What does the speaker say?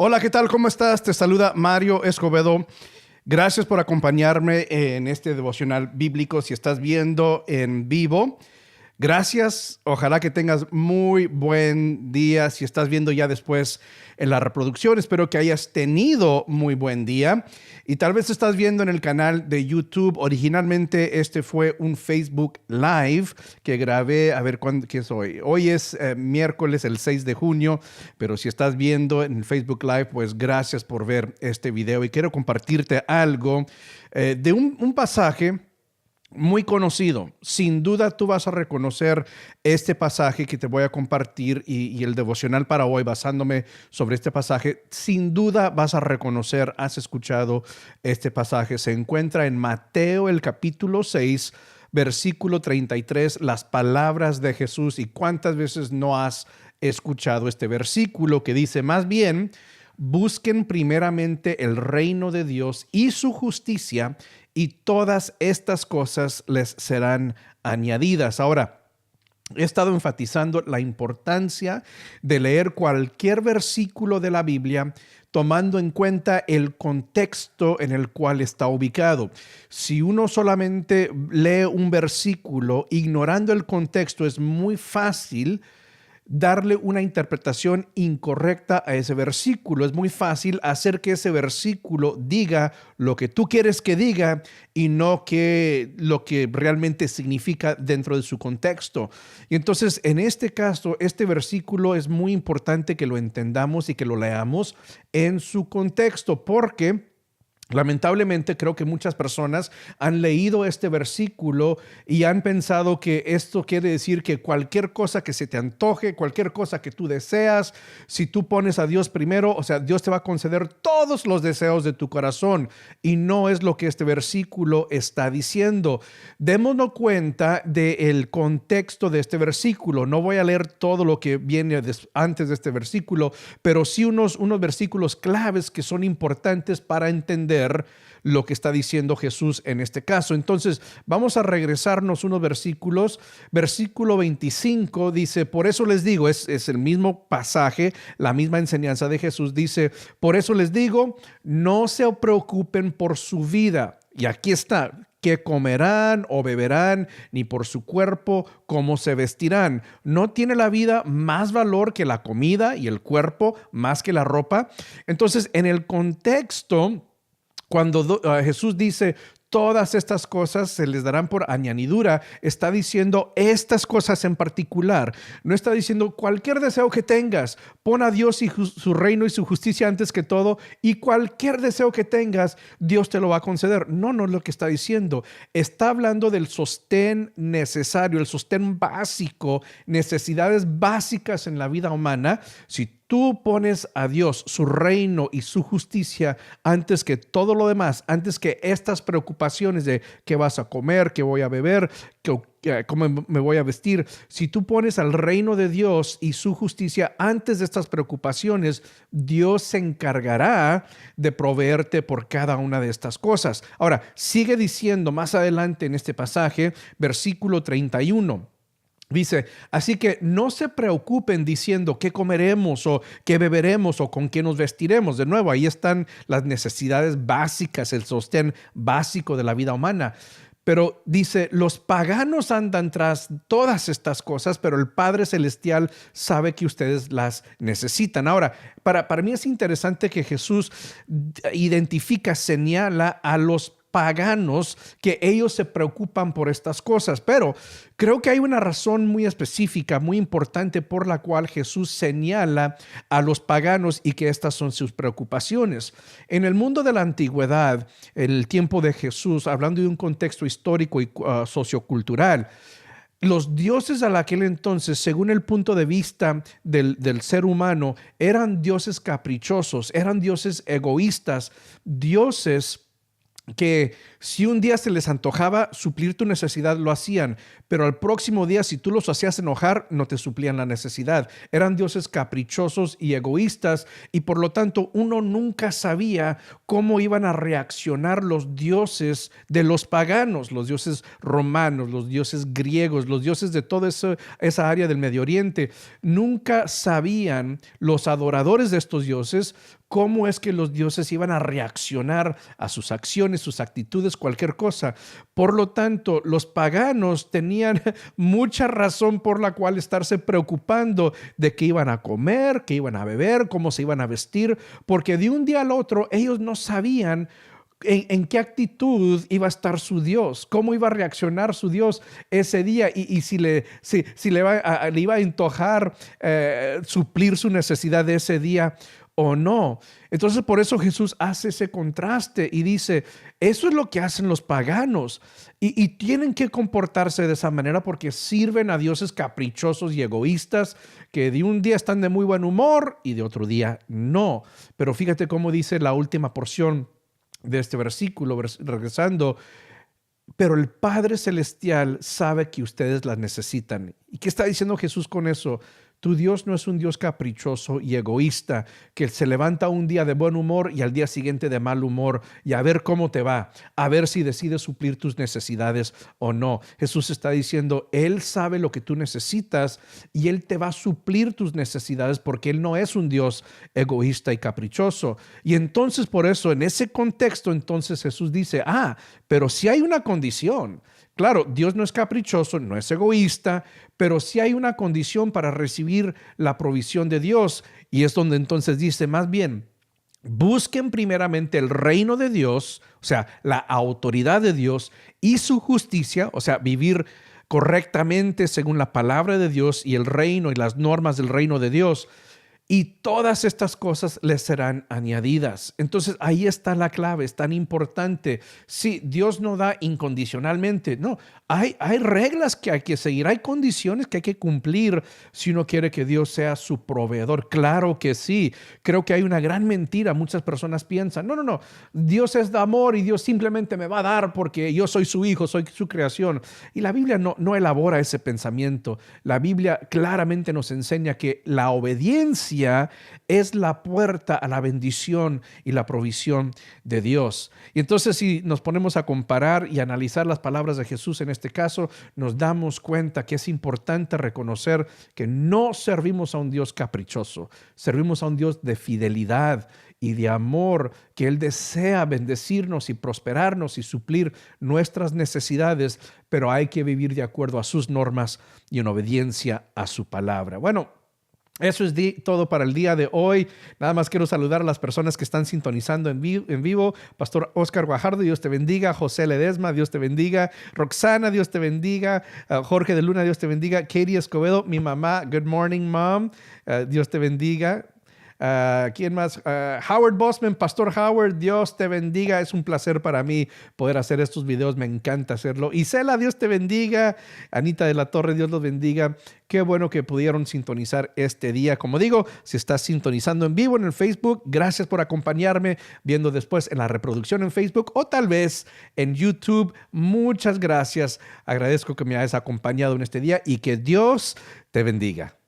Hola, ¿qué tal? ¿Cómo estás? Te saluda Mario Escobedo. Gracias por acompañarme en este devocional bíblico. Si estás viendo en vivo, gracias. Ojalá que tengas muy buen día. Si estás viendo ya después en la reproducción, espero que hayas tenido muy buen día. Y tal vez estás viendo en el canal de YouTube. Originalmente este fue un Facebook Live que grabé. A ver, ¿qué es hoy? Hoy es miércoles, el 6 de junio. Pero si estás viendo en el Facebook Live, pues gracias por ver este video. Y quiero compartirte algo de un pasaje muy conocido. Sin duda tú vas a reconocer este pasaje que te voy a compartir y el devocional para hoy basándome sobre este pasaje. Sin duda vas a reconocer, has escuchado este pasaje. Se encuentra en Mateo el capítulo 6, versículo 33, las palabras de Jesús. ¿Y cuántas veces no has escuchado este versículo que dice más bien: busquen primeramente el reino de Dios y su justicia, y todas estas cosas les serán añadidas? Ahora, he estado enfatizando la importancia de leer cualquier versículo de la Biblia tomando en cuenta el contexto en el cual está ubicado. Si uno solamente lee un versículo ignorando el contexto, es muy fácil darle una interpretación incorrecta a ese versículo. Es muy fácil hacer que ese versículo diga lo que tú quieres que diga y no que lo que realmente significa dentro de su contexto. Y entonces, en este caso, este versículo es muy importante que lo entendamos y que lo leamos en su contexto, porque lamentablemente creo que muchas personas han leído este versículo y han pensado que esto quiere decir que cualquier cosa que se te antoje, cualquier cosa que tú deseas, si tú pones a Dios primero, o sea, Dios te va a conceder todos los deseos de tu corazón. Y no es lo que este versículo está diciendo. Démonos cuenta del contexto de este versículo. No voy a leer todo lo que viene antes de este versículo, pero sí unos versículos claves que son importantes para entender lo que está diciendo Jesús en este caso. Entonces, vamos a regresarnos unos versículos. Versículo 25 dice: por eso les digo, es el mismo pasaje, la misma enseñanza de Jesús. Dice: por eso les digo, no se preocupen por su vida. Y aquí está: qué comerán o beberán, ni por su cuerpo cómo se vestirán. ¿No tiene la vida más valor que la comida y el cuerpo más que la ropa? Entonces, en el contexto, cuando Jesús dice todas estas cosas se les darán por añadidura, está diciendo estas cosas en particular. No está diciendo cualquier deseo que tengas, pon a Dios y su reino y su justicia antes que todo, y cualquier deseo que tengas, Dios te lo va a conceder. No, no es lo que está diciendo. Está hablando del sostén necesario, el sostén básico, necesidades básicas en la vida humana. Si tú pones a Dios, su reino y su justicia antes que todo lo demás, antes que estas preocupaciones de qué vas a comer, qué voy a beber, cómo me voy a vestir, si tú pones al reino de Dios y su justicia antes de estas preocupaciones, Dios se encargará de proveerte por cada una de estas cosas. Ahora, sigue diciendo más adelante en este pasaje, versículo 31. Dice: así que no se preocupen diciendo qué comeremos o qué beberemos o con qué nos vestiremos. De nuevo, ahí están las necesidades básicas, el sostén básico de la vida humana. Pero dice: los paganos andan tras todas estas cosas, pero el Padre Celestial sabe que ustedes las necesitan. Ahora, para mí es interesante que Jesús identifica, señala a los paganos, que ellos se preocupan por estas cosas, pero creo que hay una razón muy específica, muy importante por la cual Jesús señala a los paganos y que estas son sus preocupaciones. En el mundo de la antigüedad, en el tiempo de Jesús, hablando de un contexto histórico y sociocultural, los dioses a aquel entonces, según el punto de vista del ser humano, eran dioses caprichosos, eran dioses egoístas, dioses que si un día se les antojaba suplir tu necesidad, lo hacían, pero al próximo día, si tú los hacías enojar, no te suplían la necesidad. Eran dioses caprichosos y egoístas, y por lo tanto uno nunca sabía cómo iban a reaccionar los dioses de los paganos, los dioses romanos, los dioses griegos, los dioses de toda esa área del Medio Oriente. Nunca sabían los adoradores de estos dioses cómo es que los dioses iban a reaccionar a sus acciones, sus actitudes, cualquier cosa. Por lo tanto, los paganos tenían mucha razón por la cual estarse preocupando de qué iban a comer, qué iban a beber, cómo se iban a vestir, porque de un día al otro ellos no sabían en qué actitud iba a estar su Dios, cómo iba a reaccionar su Dios ese día y si le iba a antojar suplir su necesidad de ese día o no. Entonces por eso Jesús hace ese contraste y dice, eso es lo que hacen los paganos y tienen que comportarse de esa manera porque sirven a dioses caprichosos y egoístas que de un día están de muy buen humor y de otro día no. Pero fíjate cómo dice la última porción de este versículo, regresando, pero el Padre Celestial sabe que ustedes las necesitan. ¿Y qué está diciendo Jesús con eso? Tu Dios no es un Dios caprichoso y egoísta que se levanta un día de buen humor y al día siguiente de mal humor y a ver cómo te va, a ver si decides suplir tus necesidades o no. Jesús está diciendo, Él sabe lo que tú necesitas y Él te va a suplir tus necesidades porque Él no es un Dios egoísta y caprichoso. Y entonces por eso, en ese contexto, entonces Jesús dice, pero si hay una condición. Claro, Dios no es caprichoso, no es egoísta, pero sí hay una condición para recibir la provisión de Dios. Y es donde entonces dice, más bien, busquen primeramente el reino de Dios, o sea, la autoridad de Dios y su justicia, o sea, vivir correctamente según la palabra de Dios y el reino y las normas del reino de Dios. Y todas estas cosas les serán añadidas. Entonces ahí está la clave, es tan importante. Sí, Dios no da incondicionalmente, no, hay reglas que hay que seguir, hay condiciones que hay que cumplir si uno quiere que Dios sea su proveedor. Claro que sí, creo que hay una gran mentira. Muchas personas piensan, no, Dios es de amor y Dios simplemente me va a dar porque yo soy su hijo, soy su creación. Y la Biblia no elabora ese pensamiento. La Biblia claramente nos enseña que la obediencia es la puerta a la bendición y la provisión de Dios. Y entonces si nos ponemos a comparar y analizar las palabras de Jesús en este caso, nos damos cuenta que es importante reconocer que no servimos a un Dios caprichoso, servimos a un Dios de fidelidad y de amor, que Él desea bendecirnos y prosperarnos y suplir nuestras necesidades, pero hay que vivir de acuerdo a sus normas y en obediencia a su palabra. Bueno, eso es todo para el día de hoy. Nada más quiero saludar a las personas que están sintonizando en vivo. Pastor Oscar Guajardo, Dios te bendiga. José Ledesma, Dios te bendiga. Roxana, Dios te bendiga. Jorge de Luna, Dios te bendiga. Katie Escobedo, mi mamá, good morning, mom. Dios te bendiga. ¿Quién más? Howard Bosman, Pastor Howard, Dios te bendiga. Es un placer para mí poder hacer estos videos, me encanta hacerlo. Isela, Dios te bendiga. Anita de la Torre, Dios los bendiga. Qué bueno que pudieron sintonizar este día. Como digo, si estás sintonizando en vivo en el Facebook, gracias por acompañarme, viendo después en la reproducción en Facebook o tal vez en YouTube. Muchas gracias. Agradezco que me hayas acompañado en este día y que Dios te bendiga.